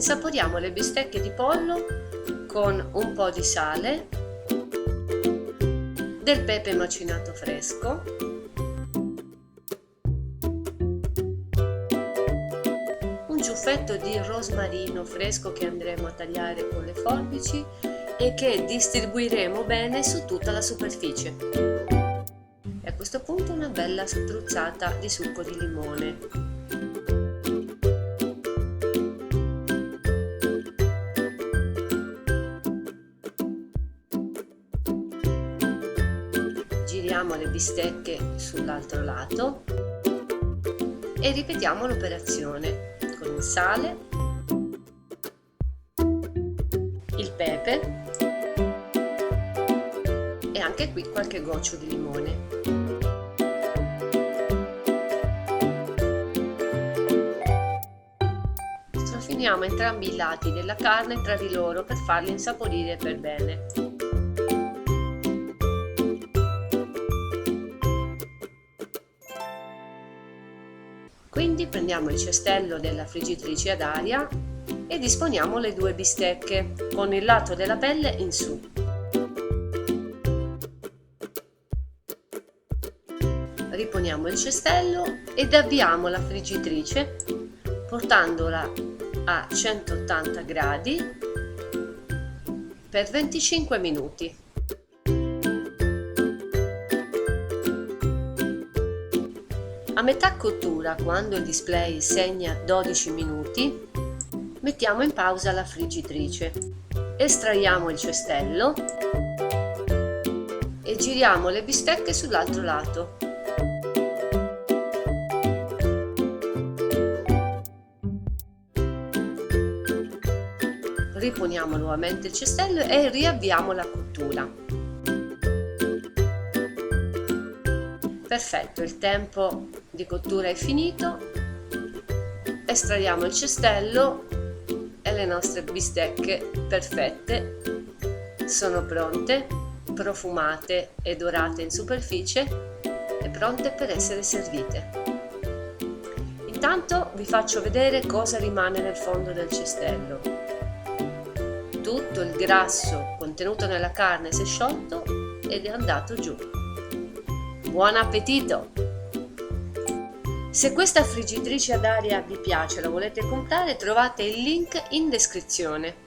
Insaporiamo le bistecche di pollo con un po' di sale, del pepe macinato fresco, un ciuffetto di rosmarino fresco che andremo a tagliare con le forbici e che distribuiremo bene su tutta la superficie. E a questo punto una bella spruzzata di succo di limone. Giriamo le bistecche sull'altro lato e ripetiamo l'operazione con il sale, il pepe e anche qui qualche goccio di limone. Strofiniamo entrambi i lati della carne tra di loro per farli insaporire per bene. Quindi prendiamo il cestello della friggitrice ad aria e disponiamo le due bistecche con il lato della pelle in su. Riponiamo il cestello ed avviamo la friggitrice portandola a 180 gradi per 25 minuti. A metà cottura, quando il display segna 12 minuti, mettiamo in pausa la friggitrice, estraiamo il cestello e giriamo le bistecche sull'altro lato. Riponiamo nuovamente il cestello e riavviamo la cottura. Perfetto, il tempo di cottura è finito. Estraiamo il cestello e le nostre bistecche perfette sono pronte, profumate e dorate in superficie e pronte per essere servite. Intanto vi faccio vedere cosa rimane nel fondo del cestello. Tutto il grasso contenuto nella carne si è sciolto ed è andato giù. Buon appetito! Se questa friggitrice ad aria vi piace e la volete comprare, trovate il link in descrizione.